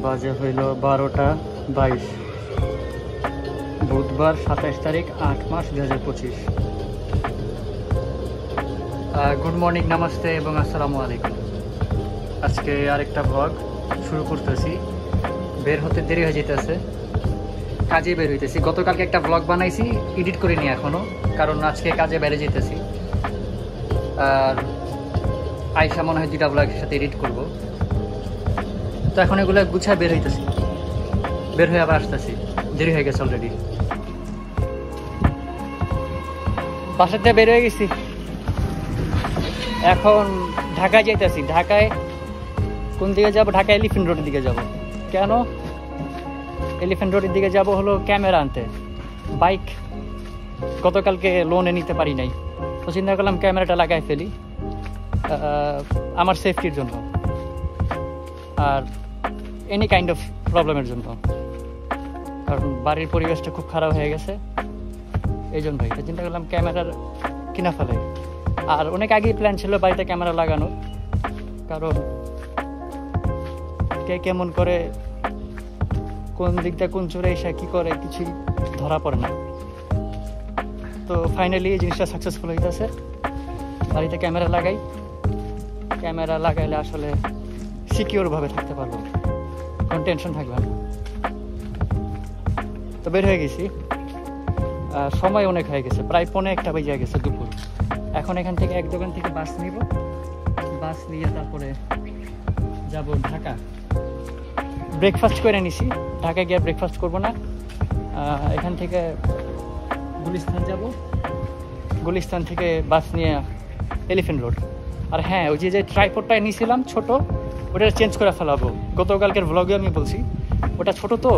বাজে হইল 12টা 22, বুধবার 27 তারিখ 8 মাস 2025। গুড মর্নিং, নমস্তে এবং আসসালামু আলাইকুম। আজকে আরেকটা ব্লগ শুরু করতেছি। বের হতে দেরি হয়ে যেতেছে, কাজে বের হইতেছি। গতকালকে একটা ব্লগ বানাইছি, এডিট করিনি এখনও, কারণ আজকে কাজে বেড়ে যেতেছি। আর আইসা মনে হয় 2টা ব্লগের সাথে এডিট করব। তো এখন এগুলো গুছায় বের হইতেছি, বের হয়ে আবার আসতেছি। দেরি হয়ে গেছে অলরেডি। বাসার থেকে বের হয়ে গেছি, এখন ঢাকায় যাইতেছি। ঢাকায় কোন দিকে যাব? ঢাকা এলিফ্যান্ট রোডের দিকে যাব। কেন এলিফ্যান্ট রোডের দিকে যাব? হলো ক্যামেরা আনতে। বাইক গতকালকে লোনে নিতে পারি নাই, তো চিন্তা করলাম ক্যামেরাটা লাগাই ফেলি আমার সেফটির জন্য, আর এনি কাইন্ড অফ প্রবলেমের জন্য। কারণ বাড়ির পরিবেশটা খুব খারাপ হয়ে গেছে, এই জন্যই চিন্তা করলাম ক্যামেরার কিনা ফেলে। আর অনেক আগেই প্ল্যান ছিল বাড়িতে ক্যামেরা লাগানোর, কারণ কে কেমন করে, কোন দিকটা কোন চোরে এসে কী করে কিছুই ধরা পড়ে না। তো ফাইনালি এই জিনিসটা সাকসেসফুল হইতেছে। বাড়িতে ক্যামেরা লাগাই, ক্যামেরা লাগাইলে আসলে সিকিউরভাবে থাকতে পারবো, কোনো টেনশন থাকবে না। তো বের হয়ে গেছি, সময় অনেক হয়ে গেছে, প্রায় 1:45 বেজে গেছে দুপুর। এখন এখান থেকে এক দোকান থেকে বাস নিব, বাস নিয়ে তারপরে যাব ঢাকা। ব্রেকফাস্ট করে নিছি, ঢাকায় গিয়ে ব্রেকফাস্ট করব না। এখান থেকে গুলিস্তান যাব, গুলিস্তান থেকে বাস নিয়ে এলিফ্যান্ট রোড। আর হ্যাঁ, ওই যে ট্রাইপডটা নিয়েছিলাম ছোট, ওটা চেঞ্জ করে ফেলাবো। গতকালকের ভ্লগে আমি বলছি ওটা ছোট, তো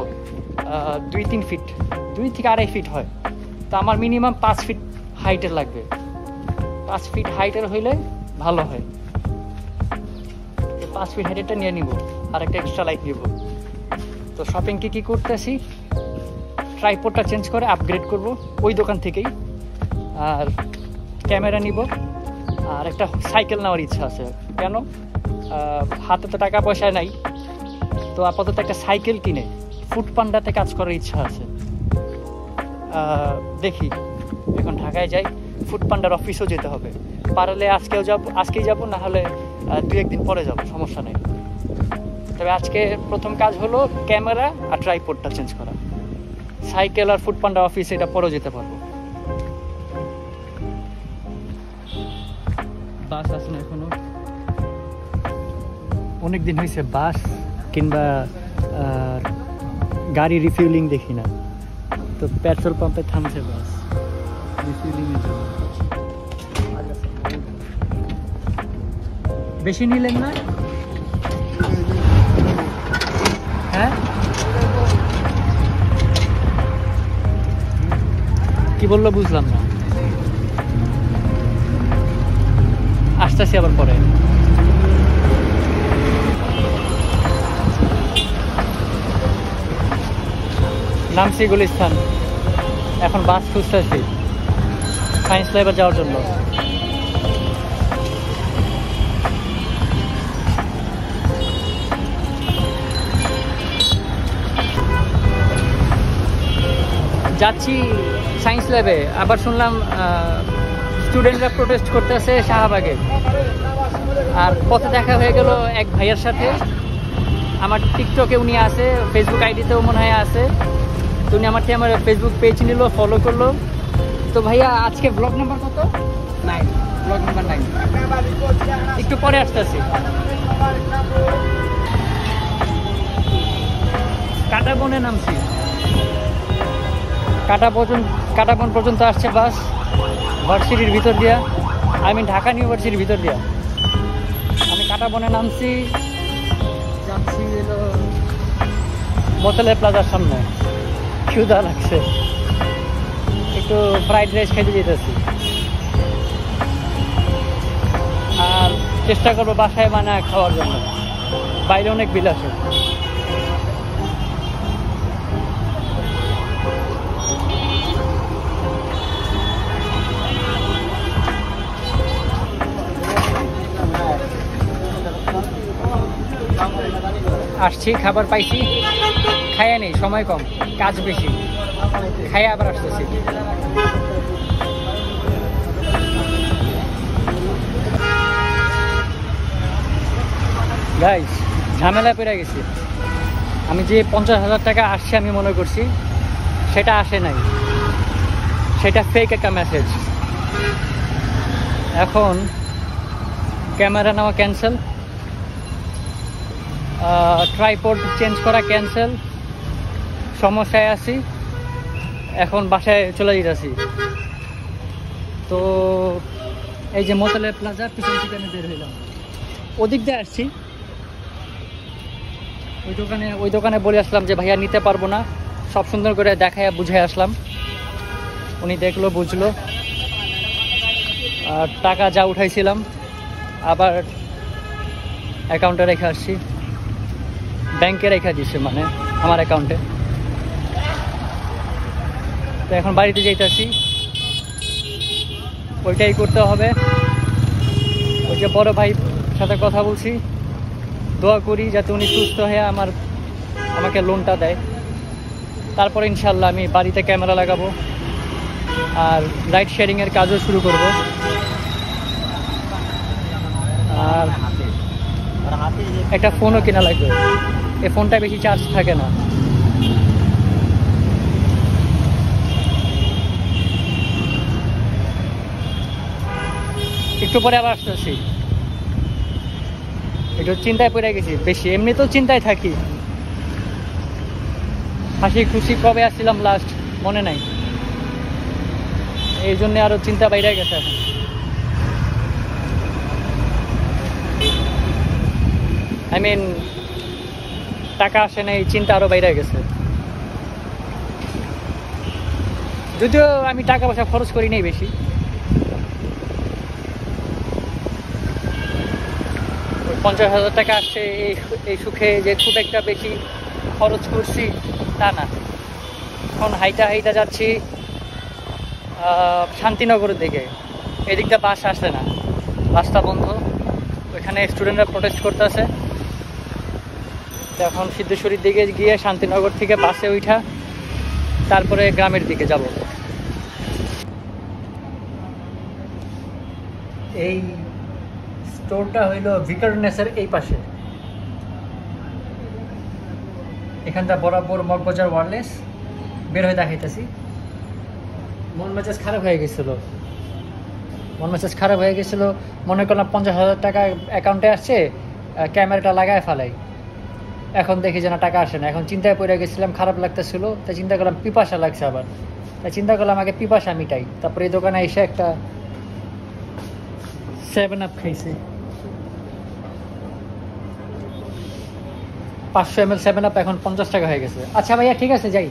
2-3 ফিট, 2 থেকে 2.5 ফিট হয়। তো আমার মিনিমাম 5 ফিট হাইটের লাগবে। 5 ফিট হাইটের হইলে ভালো হয়। 5 ফিট হাইটেরটা নিয়ে নিব, আর একটা এক্সট্রা লাইট নিব। তো শপিং কি করতেছি, ট্রাইপডটা চেঞ্জ করে আপগ্রেড করব ওই দোকান থেকেই। আর ক্যামেরা নিব, আর একটা সাইকেল নেওয়ার ইচ্ছা আছে। কেন, হাতে তো টাকা পয়সা নাই, তো আপাতত একটা সাইকেল কিনে ফুড পান্ডাতে কাজ করার ইচ্ছা আছে। দেখি এখন ঢাকায় যাই, ফুড পান্ডার অফিসেও যেতে হবে। পারলে আজকেই যাব, না হলে 2-1 দিন পরে যাব, সমস্যা নেই। তবে আজকে প্রথম কাজ হলো ক্যামেরা আর ট্রাইপডটা চেঞ্জ করা। সাইকেল আর ফুড পান্ডা অফিস এটা পরেও যেতে পারবো। বাস আছে না এখনো, অনেক দিন হয়েছে বাস কিংবা গাড়ি রিফিউলিং দেখি না। তো পেট্রোল পাম্পে থামছে বাস রিফিউলিংয়ের জন্য। বেশি নিলেন না? হ্যাঁ, কি বললো বুঝলাম না। আসতেছি আবার পরে। নামছি গুলিস্তান, এখন বাস খুঁজতেছি সায়েন্স ল্যাবে যাওয়ার জন্য। যাচ্ছি সায়েন্স ল্যাবে। আবার শুনলাম স্টুডেন্টরা প্রোটেস্ট করতেছে শাহবাগে। আর পথে দেখা হয়ে গেল এক ভাইয়ের সাথে, আমার টিকটকে উনি আছে, ফেসবুক আইডিতেও মনে হয় আছে। তো উনি আমার ফেসবুক পেজ নিল, ফলো করলো। তো ভাইয়া আজকে ব্লগ নাম্বার কত? 9, ব্লগ নাম্বার 9। একটু পরে আসতেছি। কাটাবনে নামছি, কাটাবন পর্যন্ত আসছে বাস, ভার্সিটির ভিতর দিয়া, ঢাকা ইউনিভার্সিটির ভিতর দিয়া। আমি কাটাবনে নামছি, যাচ্ছি হলো বোতলের প্লাজার সামনে। ক্ষুধা লাগছে, একটু ফ্রাইড রাইস খেতে যেতেছি। আর চেষ্টা করবো বাসায় বানায় খাওয়ার জন্য, বাইরে অনেক বিল আছে। আসছি, খাবার পাইছি, খাইয়া নেই, সময় কম, কাজ বেশি, খাইয়া আবার আসতেছি। গাইস, ঝামেলা পেরে গেছি। আমি যে 50,000 টাকা আসছে আমি মনে করছি, সেটা আসে নাই, সেটা ফেক একটা মেসেজ। এখন ক্যামেরা নেওয়া ক্যান্সেল, ট্রাইপড চেঞ্জ করা ক্যান্সেল, সমস্যায় আছি। এখন বাসায় চলে যেতেছি। তো এই যে মোতালেব প্লাজা, পিছন থেকে আমি বের হইলাম, ওদিক দিয়ে আসছি। ওই দোকানে বলে আসলাম যে ভাইয়া নিতে পারবো না, সব সুন্দর করে দেখায় বুঝাই আসলাম। উনি দেখলো, বুঝলো, আর টাকা যা উঠাইছিলাম আবার অ্যাকাউন্টে রেখে আসছি, ব্যাংকে রেখে দিচ্ছে, মানে আমার অ্যাকাউন্টে। তো এখন বাড়িতে যাইতেছি, ওইটাই করতে হবে। ওই যে বড় ভাই সাথে কথা বলছি, দোয়া করি যাতে উনি সুস্থ হয়ে আমাকে লোনটা দেয়। তারপর ইনশাল্লাহ আমি বাড়িতে ক্যামেরা লাগাবো আর রাইড শেয়ারিংয়ের কাজও শুরু করব। আর একটা ফোনও কেনা লাগবে, এই ফোনটা বেশি চার্জ থাকে না। একটু পরে আবার আসতেছি। একটু চিন্তায় পড়ে গেছি বেশি, এমনিতেও চিন্তায় থাকি। হাসি খুশি কবে আসছিলাম লাস্ট মনে নাই, এই জন্য আরো চিন্তা বাইরে গেছে। এখন টাকা আসে নাই, চিন্তা আরো বাইরে গেছে। যদিও আমি টাকা পয়সা খরচ করি নাই বেশি, 50,000 টাকা আসছে, এই সুখে যে খুব একটা বেশি খরচ করছি তা না। এখন হাইটা যাচ্ছি শান্তিনগরের দিকে। এদিকটা বাস আসে না, রাস্তা বন্ধ, ওইখানে স্টুডেন্টরা প্রোটেস্ট করতেছে। এখন সিদ্ধেশ্বরীর দিকে গিয়ে শান্তিনগর থেকে বাসে উঠা তারপরে গ্রামের দিকে যাব। এই স্টোরটা হইল ভিকারনেসের এই পাশে, এখানটা বরাবর মগবাজার ওয়ারলেস। বের হয়ে দেখাইতেছি। মন মেজাজ খারাপ হয়ে গেছিলো, মনে করলাম 50,000 টাকা অ্যাকাউন্টে আসছে, ক্যামেরাটা লাগায় ফেলাই। এখন দেখি যে না, টাকা আসে না। এখন চিন্তায় পড়ে গেছিলাম, খারাপ লাগতেছিল, তাই চিন্তা করলাম পিপাসা লাগছে আবার, তাই চিন্তা করলাম আগে পিপাসা মিটাই। তারপরে এই দোকানে এসে একটা 7 আপ খাইছি, 500 ml 7 আপ এখন 50 টাকা হয়ে গেছে। আচ্ছা ভাইয়া, ঠিক আছে যাই,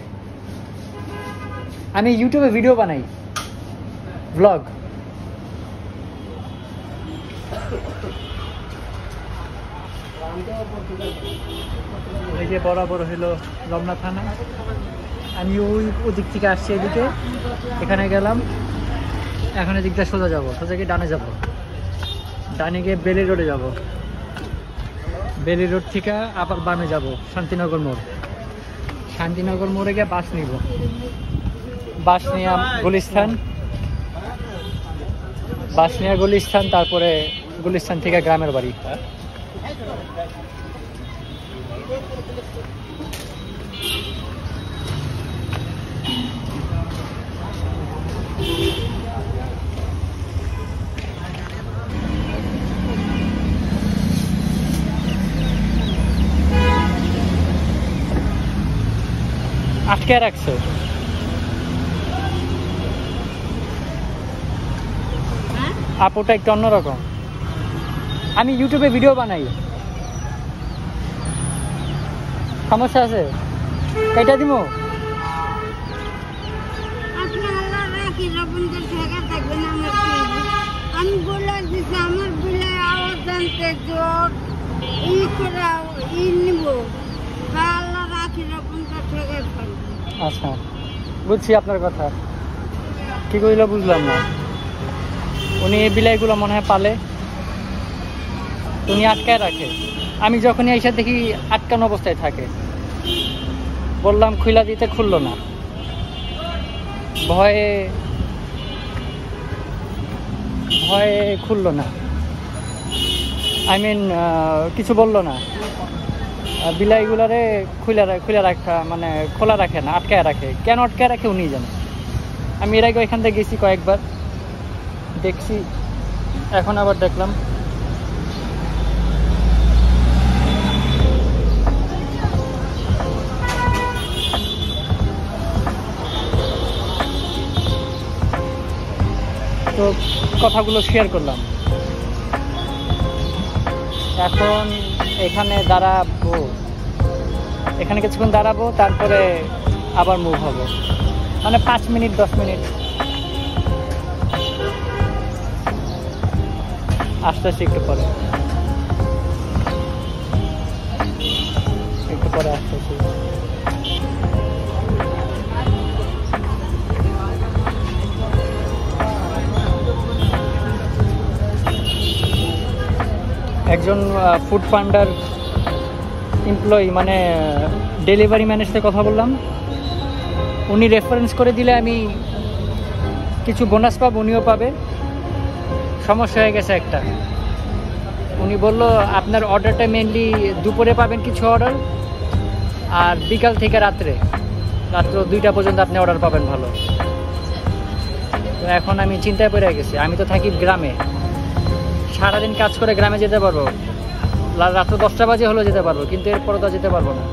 আমি ইউটিউবে ভিডিও বানাই, ব্লগ। এই যে বরাবর হইলো রমনা থানা। আমি ওদিক থেকে আসছি এদিকে, এখানে গেলাম, এখন এদিকটা সোজা যাবো, সোজা গিয়ে ডানে যাবো, ডানে গিয়ে বেলি রোডে যাব, বেলি রোড থেকে আবার বামে যাব শান্তিনগর মোড়। শান্তিনগর মোড়ে গিয়ে বাস নিব, বাস নিয়ে গুলিস্তান, তারপরে গুলিস্তান থেকে গ্রামের বাড়ি। আটকে রাখছে, আপুটা একটু অন্যরকম। আমি ইউটিউবে ভিডিও বানাই, সমস্যা আছে, কেটে দিব। আচ্ছা, বুঝছি আপনার কথা, কি কইলো বুঝলাম না। উনি এই বিলাইগুলো মনে হয় পালে, উনি আটকায় রাখে। আমি যখনই এসে দেখি আটকানো অবস্থায় থাকে, বললাম খুলে দিতে, খুললো না, ভয়ে খুললো না, কিছু বললো না। বিলাইগুলারে খুলে রাখা মানে খোলা রাখে না, আটকায় রাখে। কেন আটকায় রাখে উনি জানে। আমি এর আগে ওইখান থেকে গেছি কয়েকবার, দেখছি, এখন আবার দেখলাম। তো কথাগুলো শেয়ার করলাম। এখন এখানে দাঁড়াবো, এখানে কিছুক্ষণ দাঁড়াবো, তারপরে আবার মুভ হবো, মানে 5 মিনিট 10 মিনিট। আসতেছি একটু পরে আসতেছি। একজন ফুড পান্ডার এমপ্লয়ি, মানে ডেলিভারি ম্যানের সাথে কথা বললাম। উনি রেফারেন্স করে দিলে আমি কিছু বোনাস পাবো, উনিও পাবে। সমস্যা হয়ে গেছে একটা। উনি বলল আপনার অর্ডারটা মেনলি দুপুরে পাবেন কিছু অর্ডার, আর বিকাল থেকে রাত্র 2টা পর্যন্ত আপনি অর্ডার পাবেন ভালো। তো এখন আমি চিন্তায় পড়ে গেছি, আমি তো থাকি গ্রামে, সারাদিন কাজ করে গ্রামে যেতে পারবো, রাত্র 10টা বাজে হলেও যেতে পারবো, কিন্তু এরপরে তো যেতে পারবো না।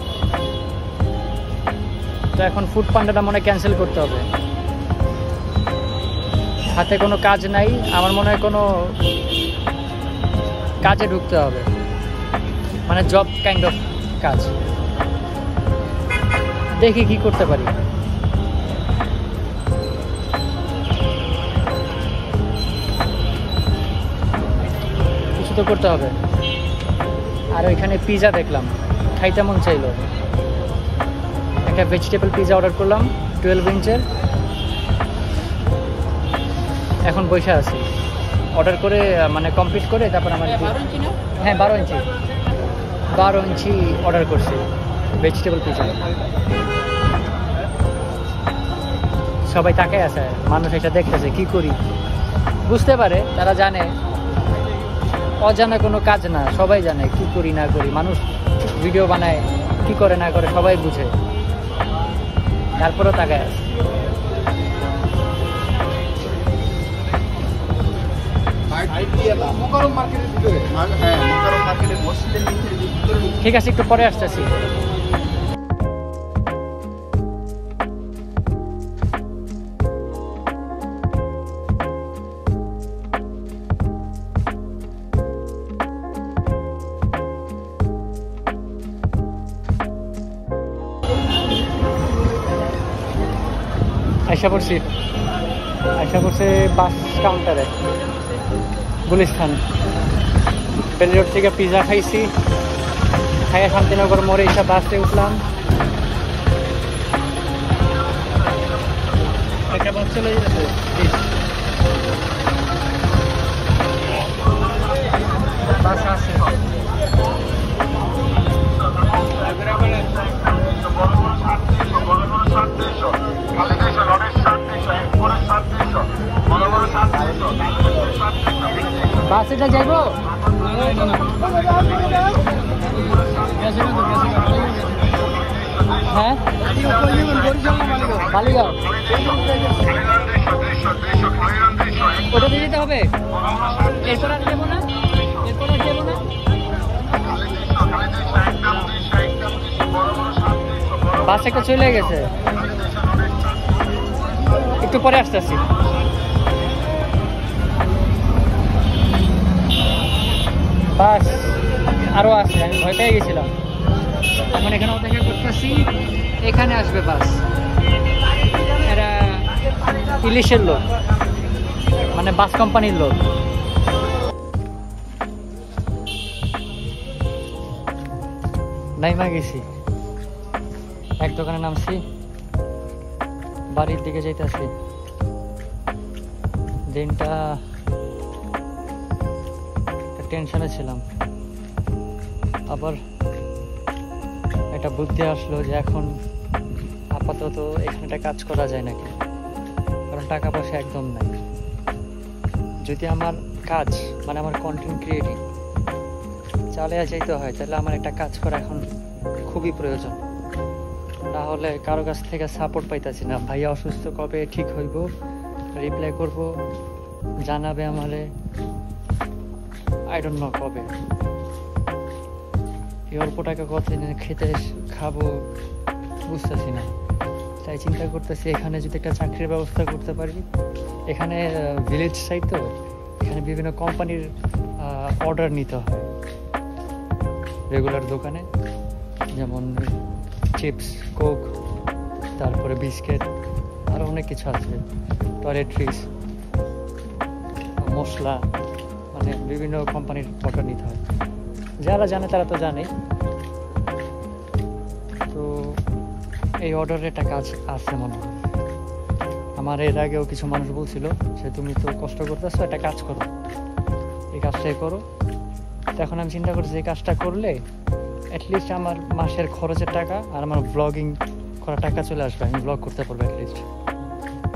তো এখন ফুড পান্ডাটা মনে ক্যান্সেল করতে হবে। হাতে কোনো কাজ নাই, আমার মনে হয় কোনো কাজে ঢুকতে হবে, মানে জব কাইন্ড অফ কাজ। দেখি কি করতে পারি। কিছু তো করতে হবে। আর ওইখানে পিজা দেখলাম, খাইতে মন চাইলো। একটা ভেজিটেবল পিজা অর্ডার করলাম 12 ইঞ্চের। এখন বসে আছি, অর্ডার করে মানে কমপ্লিট করে তারপর আমার, হ্যাঁ 12 ইঞ্চি অর্ডার করছি ভেজিটেবল পিজা। সবাই তাকায় আছে, মানুষ এসে দেখতেছে কি করি। বুঝতে পারে, তারা জানে অজানা কোনো কাজ না, সবাই জানে কি করি না করি। মানুষ ভিডিও বানায়, কি করে না করে সবাই বুঝে, তারপরেও তাকায় আছে। ঠিক আছে, একটু পরে আসতেছি। আশা করছে বাস কাউন্টারে, গুলিস্তান। বেলি রোড থেকে পিজা খাইছি, খাইয়া শান্তিনগর মোড়ে এসে বাসে উঠলাম। একটা বাস চলে যেতেছে, বাস আছে। বাস এটা যাইব, হ্যাঁ বালিগাঁও, ওটা দিয়ে দিতে হবে। এরপর আর যাবো না, বাস একটা চলে গেছে, একটু পরে আসতেছি। বাস আরো আছে, আমি ভয় পেয়ে গেছিলাম। এখন এখানে অপেক্ষা করতেছি, এখানে আসবে বাস। এরা ইলিশের লোক, মানে বাস কোম্পানির লোক। নাইমা গেছি, এক দোকানে নামছি, বাড়ির দিকে যাইতেছি। দিনটা টেনশনে ছিলাম। আবার একটা বুদ্ধি আসলো যে এখন আপাতত এখানে কাজ করা যায় নাকি, কারণ টাকা পয়সা একদম নাই। যদি আমার কাজ মানে আমার কন্টেন্ট ক্রিয়েটিং চালিয়ে যেতে হয়, তাহলে আমার একটা কাজ করা এখন খুবই প্রয়োজন। তাহলে কারো কাছ থেকে সাপোর্ট পাইতেছি না। ভাইয়া অসুস্থ, কবে ঠিক হইব, রিপ্লাই করব, জানাবে আমারে, আই ডোন্ট নো কবে। এই অল্প টাকা কতদিন খেতে খাবো বুঝতেছি না। তাই চিন্তা করতেছি এখানে যদি একটা চাকরির ব্যবস্থা করতে পারি। এখানে ভিলেজ সাইড তো, এখানে বিভিন্ন কোম্পানির অর্ডার নিতে হয় রেগুলার দোকানে, যেমন চিপস, কোক, তারপরে বিস্কিট, আরও অনেক কিছু আছে, টয়লেট্রিজ, মশলা, মানে বিভিন্ন কোম্পানির অর্ডার নিতে হয়। যারা জানে তারা তো জানে। তো এই অর্ডারের একটা কাজ আছে মনে হয়। আমার এর আগেও কিছু মানুষ বলছিল যে তুমি তো কষ্ট করতেছো, একটা কাজ করো, এই কাজটাই করো। তো এখন আমি চিন্তা করছি এই কাজটা করলে অ্যাটলিস্ট আমার মাসের খরচের টাকা আর আমার ব্লগিং করার টাকা চলে আসবে। আমি ব্লগ করতে পারবো, অ্যাটলিস্ট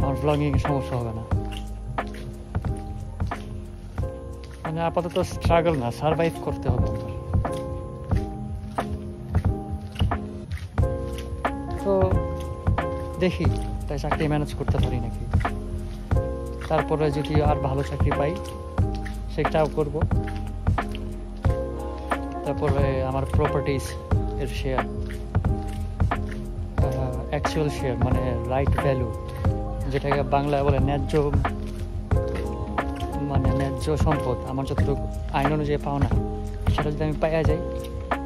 আমার ব্লগিংয়ে সমস্যা হবে না। মানে আপাতত স্ট্রাগল না, সারভাইভ করতে হবে আমার। তো দেখি তাই চাকরি ম্যানেজ করতে পারি নাকি। তারপরে যদি আর ভালো চাকরি পাই সেটাও করব। তারপরে আমার প্রপার্টিস এর শেয়ার, অ্যাকচুয়াল শেয়ার মানে রাইট ভ্যালু, যেটাকে বাংলায় বলে ন্যায্য, মানে ন্যায্য সম্পদ, আমার যতটুকু আইন অনুযায়ী পাওনা, সেটা যদি আমি পাইয়া যাই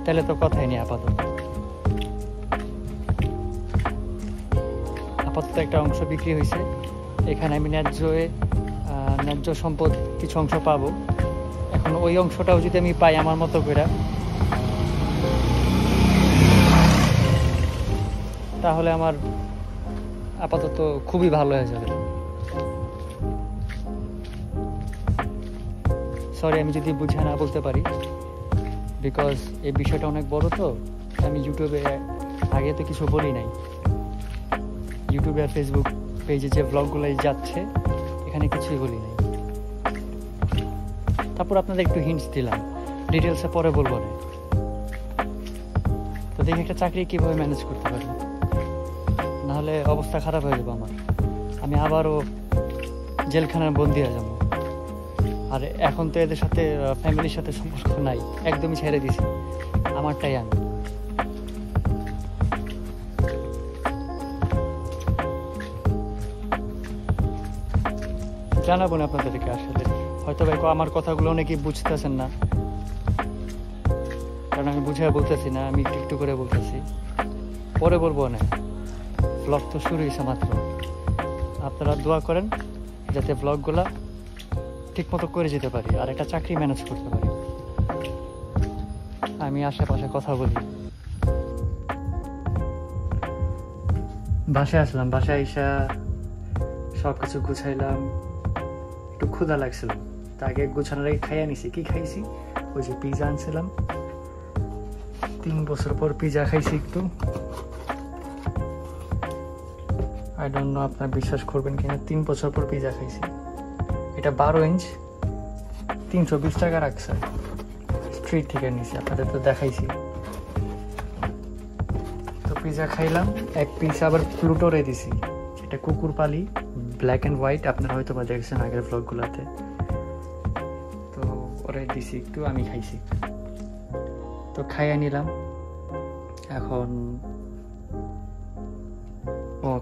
তাহলে তো কথাই নেই। আপাতত একটা অংশ বিক্রি হয়েছে, এখানে আমি ন্যায্য সম্পদ কিছু অংশ পাবো। এখন ওই অংশটাও যদি আমি পাই আমার মতো করে, তাহলে আমার আপাতত খুবই ভালো হয়ে যাবে। সরি আমি যদি বুঝে না বলতে পারি, বিকজ এই বিষয়টা অনেক বড়। তো আমি ইউটিউবে আগে তো কিছু বলি নাই। ইউটিউবে আর ফেসবুক পেজে যে ব্লগগুলোই যাচ্ছে এখানে কিছুই বলি নাই। তারপর আপনাদের একটু হিন্টস দিলাম, ডিটেলসে পরে বলবো না। তো দেখি একটা চাকরি কীভাবে ম্যানেজ করতে পারি, নাহলে অবস্থা খারাপ হয়ে যাবে আমার। আমি আবারও জেলখানার বন্দি হয়ে যাবো। আর এখন তো এদের সাথে ফ্যামিলির সাথে সম্পর্ক নাই, একদমই ছেড়ে দিছি, আমারটাই আমি। জানাবো না আপনাদেরকে। আসলে হয়তো ভাই আমার কথাগুলো অনেকেই বুঝতেছেন না, কারণ আমি বুঝে বলতেছি না, আমি একটু করে বলতেছি, পরে বলবো না। ব্লগ তো শুরু হয়েছে মাত্র। আপনারা দোয়া করেন যাতে ব্লগগুলা ঠিক মতো করে যেতে পারি আর একটা চাকরি ম্যানেজ করতে পারি। আমি আশেপাশে কথা বলি। বাসায় আসলাম, বাসায় এসে সব কিছু গুছাইলাম। একটু ক্ষুধা লাগছিল, তা আগে গুছানোর আগে খাইয়া নিছি। কি খাইছি? ওই যে পিজা আনছিলাম, 3 বছর পর পিজা খাইছি একটু। আই ডোন্ট নো আপনার বিশ্বাস করবেন কিনা, 3 বছর পর পিজা খাইছি। এটা 12 ইঞ্চ, 320 টাকা রাখছে, স্ট্রিট থেকে নিছি, আপনাদের তো দেখাইছি। তো পিজা খাইলাম, এক পিস আবার প্লুটোরে দিছি, এটা কুকুর পালি, ব্ল্যাক অ্যান্ড হোয়াইট, আপনারা হয়তো বা দেখছেন আগের ব্লগগুলোতে। তো ওরে দিছি একটু, আমি খাইছি। তো খাইয়া নিলাম। এখন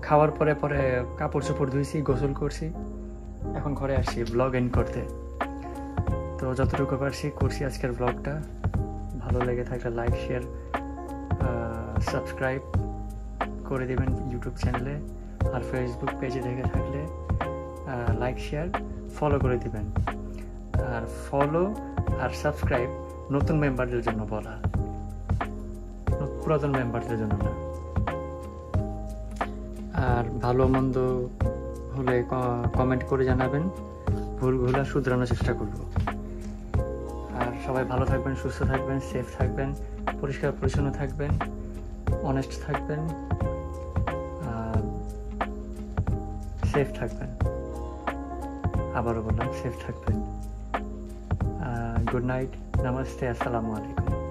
খাওয়ার পরে পরে কাপড় চোপড় ধুইছি, গোসল করছি, এখন ঘরে আসছি ব্লগ এন্ড করতে। তো যতটুকু পারছি করছি আজকের ব্লগটা। ভালো লেগে থাকলে লাইক, শেয়ার, সাবস্ক্রাইব করে দেবেন ইউটিউব চ্যানেলে। আর ফেসবুক পেজে দেখে থাকলে লাইক, শেয়ার, ফলো করে দিবেন। আর ফলো আর সাবস্ক্রাইব নতুন মেম্বারদের জন্য বলা, পুরাতন মেম্বারদের জন্য না। আর ভালো মন্দ হলে কমেন্ট করে জানাবেন, ভুলগুলো শুধরানোর চেষ্টা করব। আর সবাই ভালো থাকবেন, সুস্থ থাকবেন, সেফ থাকবেন, পরিষ্কার পরিচ্ছন্ন থাকবেন, অনেস্ট থাকবেন, সেফ থাকবেন। আবারও বললাম সেফ থাকবেন। গুড নাইট, নমস্তে, আসসালামু আলাইকুম।